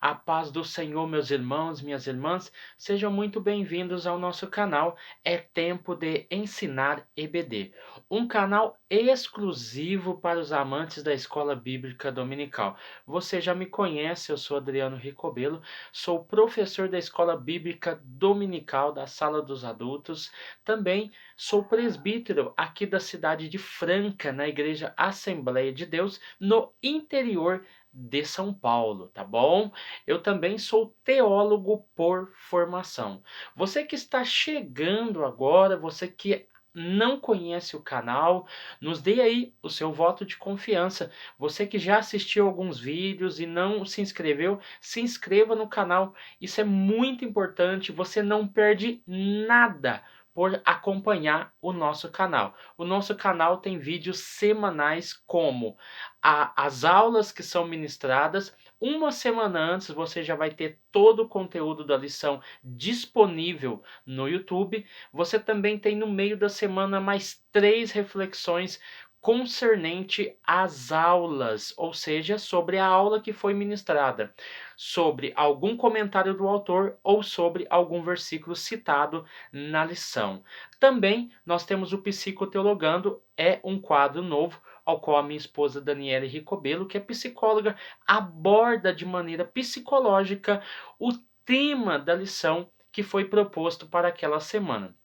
A paz do Senhor, meus irmãos, minhas irmãs, sejam muito bem-vindos ao nosso canal. É tempo de ensinar EBD, um canal exclusivo para os amantes da Escola Bíblica Dominical. Você já me conhece, eu sou Adriano Ricobelo, sou professor da Escola Bíblica Dominical da Sala dos Adultos. Também sou presbítero aqui da cidade de Franca, na Igreja Assembleia de Deus, no interior de São Paulo, tá bom? Eu também sou teólogo por formação. Você que está chegando agora, você que não conhece o canal, nos dê aí o seu voto de confiança. Você que já assistiu alguns vídeos e não se inscreveu, se inscreva no canal. Isso é muito importante, você não perde nada por acompanhar o nosso canal. O nosso canal tem vídeos semanais como as aulas que são ministradas. Uma semana antes você já vai ter todo o conteúdo da lição disponível no YouTube. Você também tem no meio da semana mais 3 reflexões concernente às aulas, ou seja, sobre a aula que foi ministrada, sobre algum comentário do autor ou sobre algum versículo citado na lição. Também nós temos o Psicoteologando, é um quadro novo ao qual a minha esposa Daniela Ricobelo, que é psicóloga, aborda de maneira psicológica o tema da lição que foi proposto para aquela semana.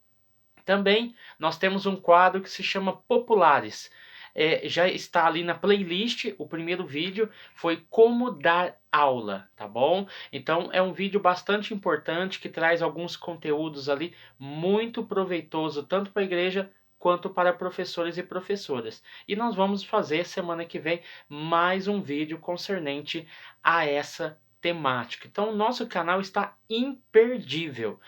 Também nós temos um quadro que se chama Populares. Já está ali na playlist, o primeiro vídeo foi como dar aula, tá bom? Então é um vídeo bastante importante que traz alguns conteúdos ali muito proveitoso tanto para a igreja quanto para professores e professoras. E nós vamos fazer semana que vem mais um vídeo concernente a essa temática. Então o nosso canal está imperdível.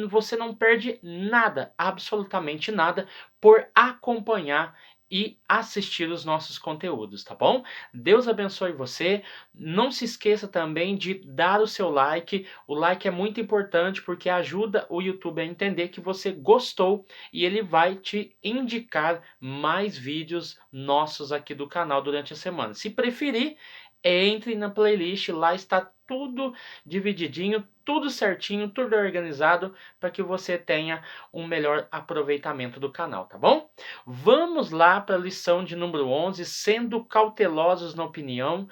Você não perde nada, absolutamente nada, por acompanhar e assistir os nossos conteúdos, tá bom? Deus abençoe você. Não se esqueça também de dar o seu like. O like é muito importante porque ajuda o YouTube a entender que você gostou e ele vai te indicar mais vídeos nossos aqui do canal durante a semana. Se preferir, entre na playlist, lá está tudo divididinho, tudo certinho, tudo organizado para que você tenha um melhor aproveitamento do canal, tá bom? Vamos lá para a lição de número 11, sendo cautelosos na opinião,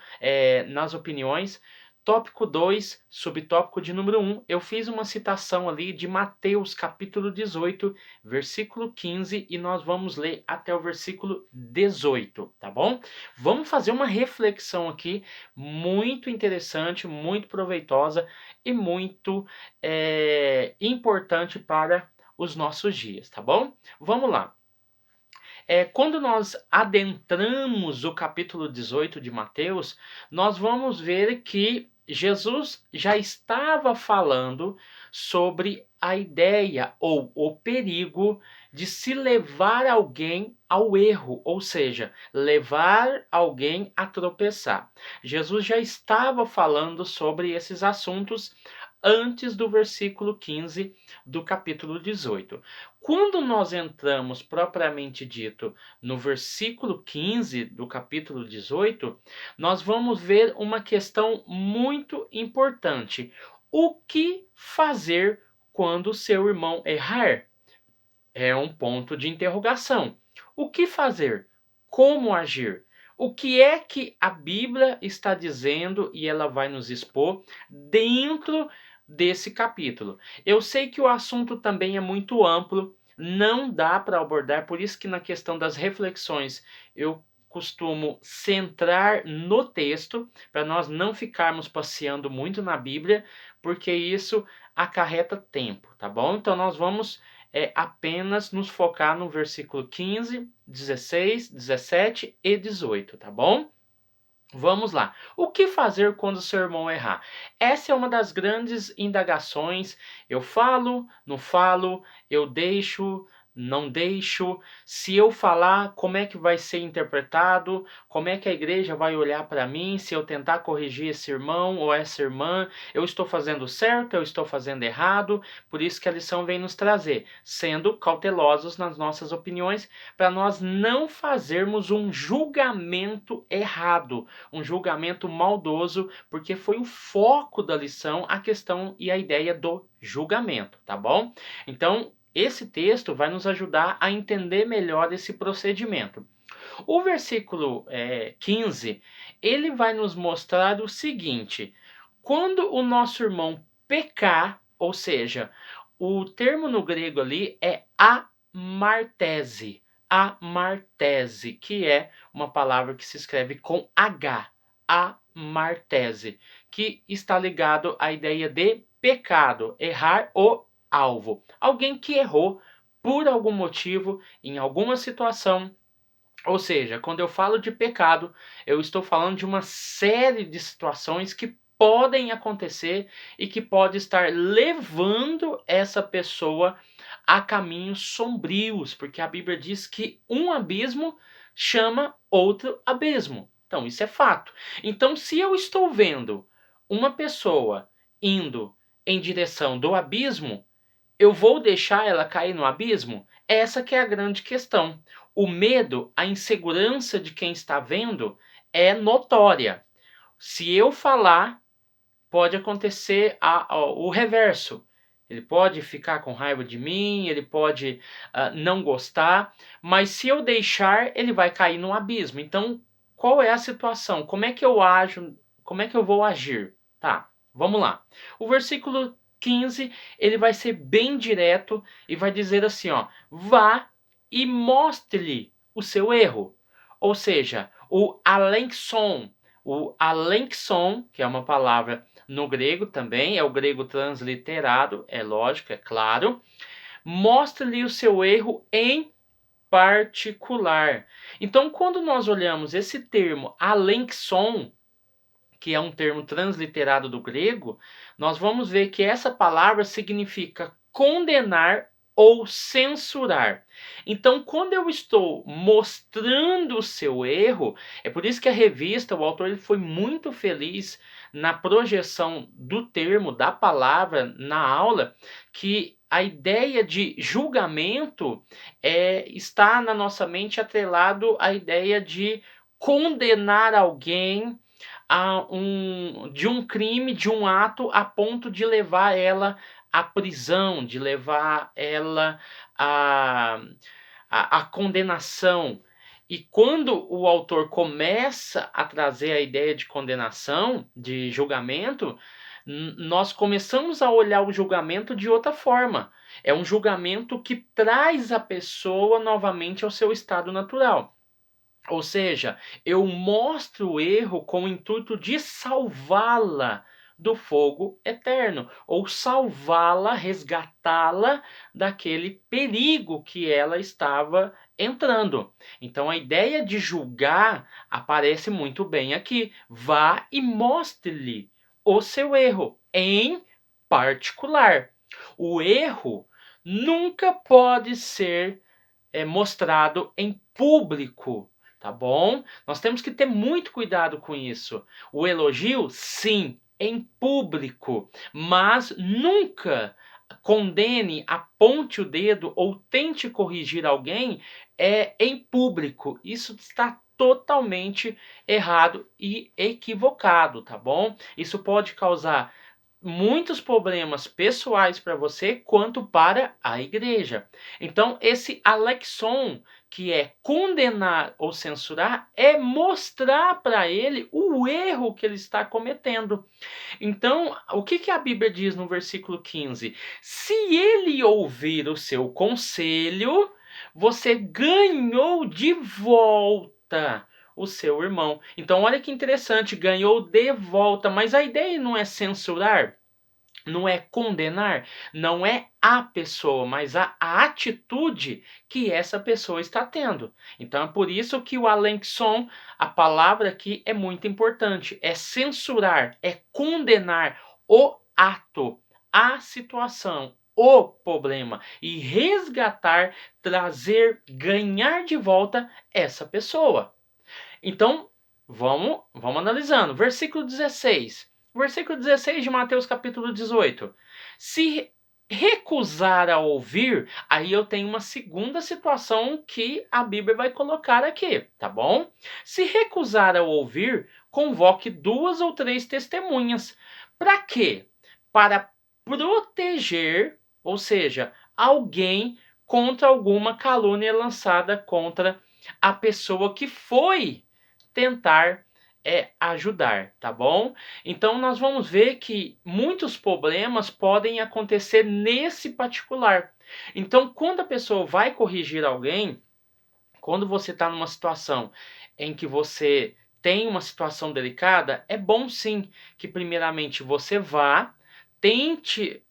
nas opiniões. Tópico 2, subtópico de número 1, eu fiz uma citação ali de Mateus capítulo 18, versículo 15, e nós vamos ler até o versículo 18, tá bom? Vamos fazer uma reflexão aqui muito interessante, muito proveitosa e muito importante para os nossos dias, tá bom? Vamos lá. Quando nós adentramos o capítulo 18 de Mateus, nós vamos ver que Jesus já estava falando sobre a ideia ou o perigo de se levar alguém ao erro, ou seja, levar alguém a tropeçar. Jesus já estava falando sobre esses assuntos antes do versículo 15 do capítulo 18. Quando nós entramos propriamente dito no versículo 15 do capítulo 18, nós vamos ver uma questão muito importante. O que fazer quando seu irmão errar? É um ponto de interrogação. O que fazer? Como agir? O que é que a Bíblia está dizendo e ela vai nos expor dentro desse capítulo? Eu sei que o assunto também é muito amplo, não dá para abordar, por isso que na questão das reflexões eu costumo centrar no texto, para nós não ficarmos passeando muito na Bíblia, porque isso acarreta tempo, tá bom? Então nós vamos apenas nos focar no versículo 15, 16, 17 e 18, tá bom? Vamos lá. O que fazer quando seu irmão errar? Essa é uma das grandes indagações. Eu falo, não falo, eu deixo, não deixo. Se eu falar, como é que vai ser interpretado? Como é que a igreja vai olhar para mim se eu tentar corrigir esse irmão ou essa irmã? Eu estou fazendo certo? Eu estou fazendo errado? Por isso que a lição vem nos trazer, sendo cautelosos nas nossas opiniões, para nós não fazermos um julgamento errado, um julgamento maldoso, porque foi o foco da lição, a questão e a ideia do julgamento, tá bom? Então, esse texto vai nos ajudar a entender melhor esse procedimento. O versículo 15, ele vai nos mostrar o seguinte: quando o nosso irmão pecar, ou seja, o termo no grego ali é amartese, que é uma palavra que se escreve com H, amartese, que está ligado à ideia de pecado, errar o alvo. Alguém que errou por algum motivo, em alguma situação. Ou seja, quando eu falo de pecado, eu estou falando de uma série de situações que podem acontecer e que pode estar levando essa pessoa a caminhos sombrios, porque a Bíblia diz que um abismo chama outro abismo. Então, isso é fato. Então, se eu estou vendo uma pessoa indo em direção do abismo, eu vou deixar ela cair no abismo? Essa que é a grande questão. O medo, a insegurança de quem está vendo é notória. Se eu falar, pode acontecer o reverso. Ele pode ficar com raiva de mim, ele pode não gostar, mas se eu deixar, ele vai cair no abismo. Então, qual é a situação? Como é que eu ajo? Como é que eu vou agir? Tá, vamos lá. O versículo 15, ele vai ser bem direto e vai dizer assim, ó: vá e mostre-lhe o seu erro. Ou seja, o alenkson, que é uma palavra no grego também, é o grego transliterado, é lógico, é claro. Mostre-lhe o seu erro em particular. Então, quando nós olhamos esse termo alenkson, que é um termo transliterado do grego, nós vamos ver que essa palavra significa condenar ou censurar. Então, quando eu estou mostrando o seu erro, é por isso que a revista, o autor ele foi muito feliz na projeção do termo, da palavra na aula, que a ideia de julgamento está na nossa mente atrelado à ideia de condenar alguém de um crime, de um ato, a ponto de levar ela à prisão, de levar ela à condenação. E quando o autor começa a trazer a ideia de condenação, de julgamento, nós começamos a olhar o julgamento de outra forma. É um julgamento que traz a pessoa novamente ao seu estado natural. Ou seja, eu mostro o erro com o intuito de salvá-la do fogo eterno, ou salvá-la, resgatá-la daquele perigo que ela estava entrando. Então a ideia de julgar aparece muito bem aqui. Vá e mostre-lhe o seu erro em particular. O erro nunca pode ser mostrado em público, tá bom? Nós temos que ter muito cuidado com isso. O elogio, sim, em público, mas nunca condene, aponte o dedo ou tente corrigir alguém em público. Isso está totalmente errado e equivocado, tá bom? Isso pode causar muitos problemas pessoais para você quanto para a igreja. Então, esse alexon, que é condenar ou censurar, é mostrar para ele o erro que ele está cometendo. Então, o que a Bíblia diz no versículo 15? Se ele ouvir o seu conselho, você ganhou de volta o seu irmão. Então, olha que interessante, ganhou de volta, mas a ideia não é censurar, não é condenar, não é a pessoa, mas a atitude que essa pessoa está tendo. Então é por isso que o alenkson, a palavra aqui é muito importante, é censurar, é condenar o ato, a situação, o problema e resgatar, trazer, ganhar de volta essa pessoa. Então, vamos analisando. Versículo 16. Versículo 16 de Mateus capítulo 18. Se recusar a ouvir, aí eu tenho uma segunda situação que a Bíblia vai colocar aqui, tá bom? Se recusar a ouvir, convoque 2 ou 3 testemunhas. Para quê? Para proteger, ou seja, alguém contra alguma calúnia lançada contra a pessoa que foi tentar ajudar, tá bom? Então nós vamos ver que muitos problemas podem acontecer nesse particular. Então, quando a pessoa vai corrigir alguém, quando você está numa situação em que você tem uma situação delicada, é bom sim que primeiramente você vá, tente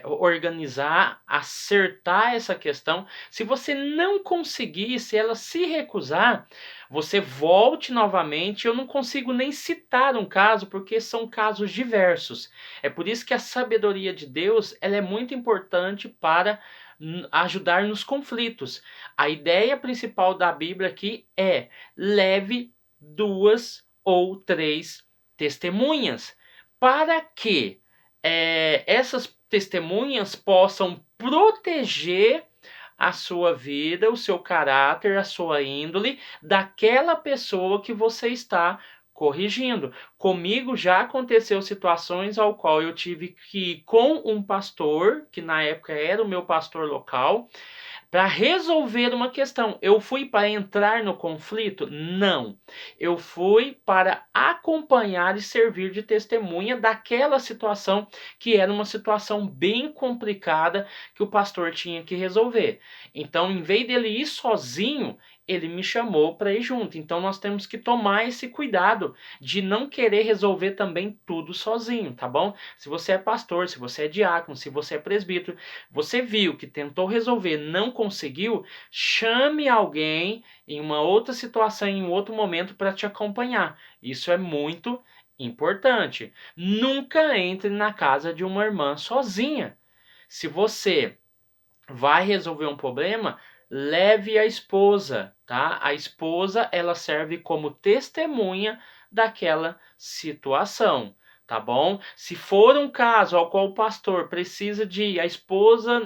organizar, acertar essa questão. Se você não conseguir, se ela se recusar, você volte novamente. Eu não consigo nem citar um caso, porque são casos diversos. É por isso que a sabedoria de Deus ela é muito importante para ajudar nos conflitos. A ideia principal da Bíblia aqui é: leve 2 ou 3 testemunhas, para que essas testemunhas possam proteger a sua vida, o seu caráter, a sua índole daquela pessoa que você está corrigindo. Comigo já aconteceu situações ao qual eu tive que ir com um pastor, que na época era o meu pastor local, para resolver uma questão. Eu fui para entrar no conflito? Não. Eu fui para acompanhar e servir de testemunha daquela situação que era uma situação bem complicada que o pastor tinha que resolver. Então, em vez dele ir sozinho, ele me chamou para ir junto. Então, nós temos que tomar esse cuidado de não querer resolver também tudo sozinho, tá bom? Se você é pastor, se você é diácono, se você é presbítero, você viu que tentou resolver, não conseguiu, chame alguém em uma outra situação, em um outro momento para te acompanhar. Isso é muito importante. Nunca entre na casa de uma irmã sozinha. Se você vai resolver um problema, leve a esposa, tá? A esposa, ela serve como testemunha daquela situação, tá bom? Se for um caso ao qual o pastor precisa de ir, a esposa,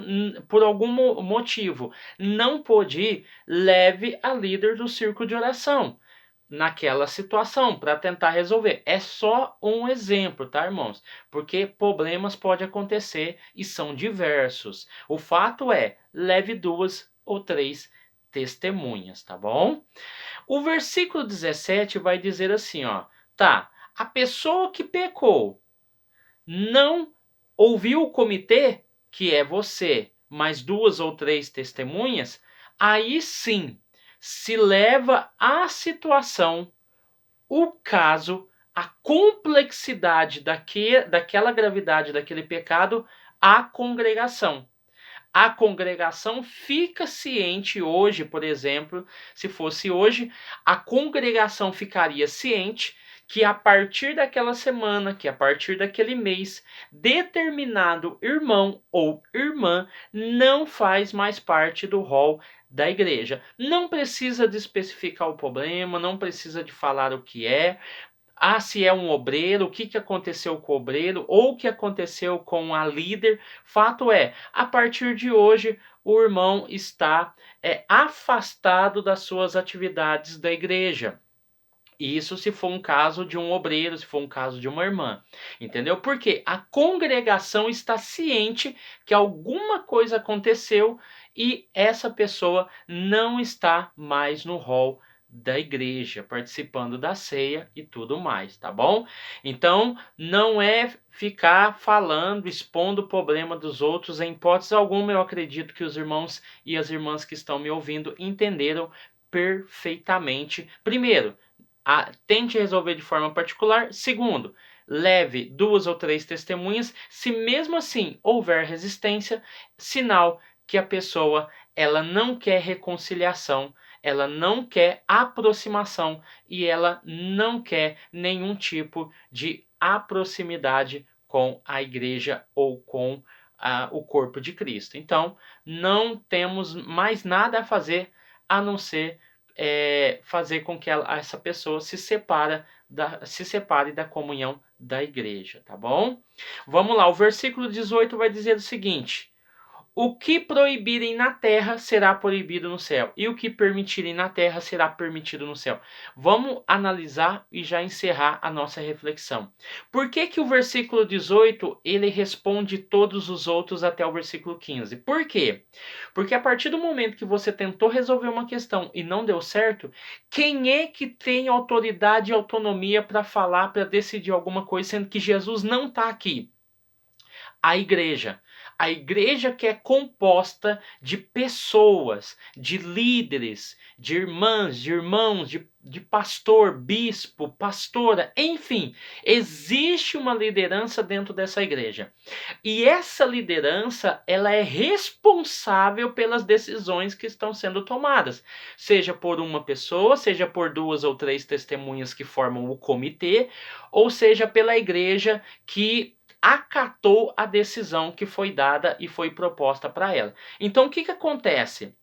por algum motivo, não pôde ir, leve a líder do círculo de oração naquela situação para tentar resolver. É só um exemplo, tá, irmãos? Porque problemas podem acontecer e são diversos. O fato é, leve 2 ou 3 testemunhas, tá bom? O versículo 17 vai dizer assim, ó, tá, a pessoa que pecou não ouviu o comitê, que é você, mais 2 ou 3 testemunhas, aí sim se leva à situação, o caso, a complexidade daquela gravidade daquele pecado à congregação. A congregação fica ciente hoje, por exemplo, se fosse hoje, a congregação ficaria ciente que a partir daquela semana, que a partir daquele mês, determinado irmão ou irmã não faz mais parte do rol da igreja. Não precisa de especificar o problema, não precisa de falar o que é. Ah, se é um obreiro, o que aconteceu com o obreiro, ou o que aconteceu com a líder. Fato é, a partir de hoje, o irmão está afastado das suas atividades da igreja. Isso se for um caso de um obreiro, se for um caso de uma irmã. Entendeu? Porque a congregação está ciente que alguma coisa aconteceu e essa pessoa não está mais no rol da igreja, participando da ceia e tudo mais, tá bom? Então, não é ficar falando, expondo o problema dos outros. Em hipótese alguma, eu acredito que os irmãos e as irmãs que estão me ouvindo entenderam perfeitamente. Primeiro, tente resolver de forma particular. Segundo, leve 2 ou 3 testemunhas. Se mesmo assim houver resistência, sinal que a pessoa ela não quer reconciliação, ela não quer aproximação e ela não quer nenhum tipo de proximidade com a igreja ou com o corpo de Cristo. Então, não temos mais nada a fazer a não ser fazer com que essa pessoa se separe da comunhão da igreja, tá bom? Vamos lá, o versículo 18 vai dizer o seguinte: o que proibirem na terra será proibido no céu, e o que permitirem na terra será permitido no céu. Vamos analisar e já encerrar a nossa reflexão. Por que que o versículo 18 ele responde todos os outros até o versículo 15? Por quê? Porque a partir do momento que você tentou resolver uma questão e não deu certo, quem é que tem autoridade e autonomia para falar, para decidir alguma coisa, sendo que Jesus não está aqui? A igreja. A igreja que é composta de pessoas, de líderes, de irmãs, de irmãos, de pastor, bispo, pastora, enfim, existe uma liderança dentro dessa igreja. E essa liderança, ela é responsável pelas decisões que estão sendo tomadas, seja por uma pessoa, seja por 2 ou 3 testemunhas que formam o comitê, ou seja pela igreja que acatou a decisão que foi dada e foi proposta para ela. Então, o que acontece?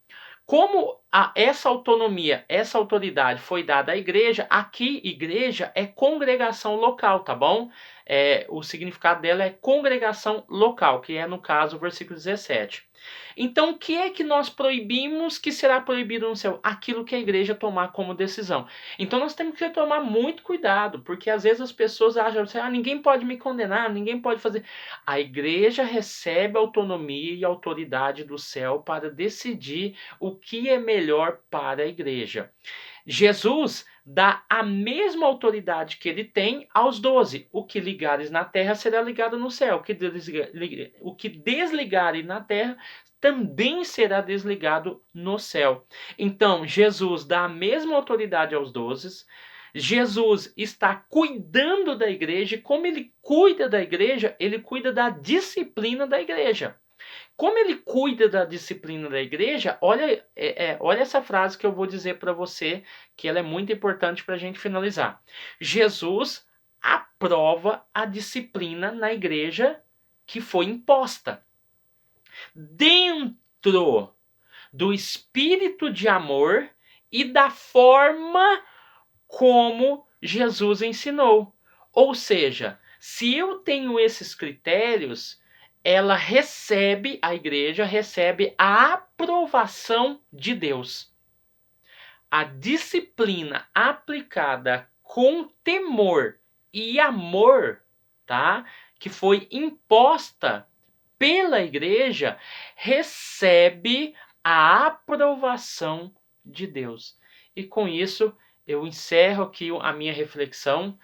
Como essa autonomia, essa autoridade foi dada à igreja, aqui igreja é congregação local, tá bom? O significado dela é congregação local, que é no caso o versículo 17. Então o que é que nós proibimos que será proibido no céu? Aquilo que a igreja tomar como decisão. Então nós temos que tomar muito cuidado, porque às vezes as pessoas acham assim, ninguém pode me condenar, ninguém pode fazer. A igreja recebe autonomia e autoridade do céu para decidir o que é melhor para a igreja. Jesus dá a mesma autoridade que ele tem aos 12. O que ligares na terra será ligado no céu. O que desligares na terra também será desligado no céu. Então, Jesus dá a mesma autoridade aos 12. Jesus está cuidando da igreja, e como ele cuida da igreja, ele cuida da disciplina da igreja. Como ele cuida da disciplina da igreja, olha essa frase que eu vou dizer para você, que ela é muito importante para a gente finalizar. Jesus aprova a disciplina na igreja que foi imposta. Dentro do espírito de amor e da forma como Jesus ensinou. Ou seja, se eu tenho esses critérios, a igreja recebe a aprovação de Deus. A disciplina aplicada com temor e amor, tá? Que foi imposta pela igreja, recebe a aprovação de Deus. E com isso, eu encerro aqui a minha reflexão.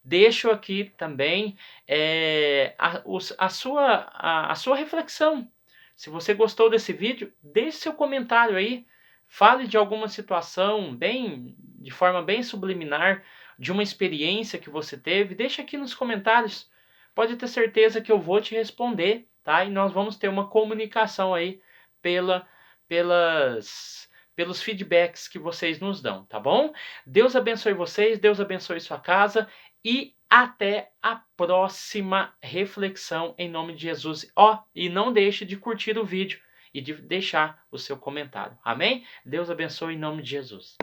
Deixo aqui também a sua reflexão. Se você gostou desse vídeo, deixe seu comentário aí. Fale de alguma situação de forma bem subliminar, de uma experiência que você teve. Deixe aqui nos comentários. Pode ter certeza que eu vou te responder, tá? E nós vamos ter uma comunicação aí pelos feedbacks que vocês nos dão, tá bom? Deus abençoe vocês, Deus abençoe sua casa e até a próxima reflexão em nome de Jesus. E não deixe de curtir o vídeo e de deixar o seu comentário. Amém? Deus abençoe em nome de Jesus.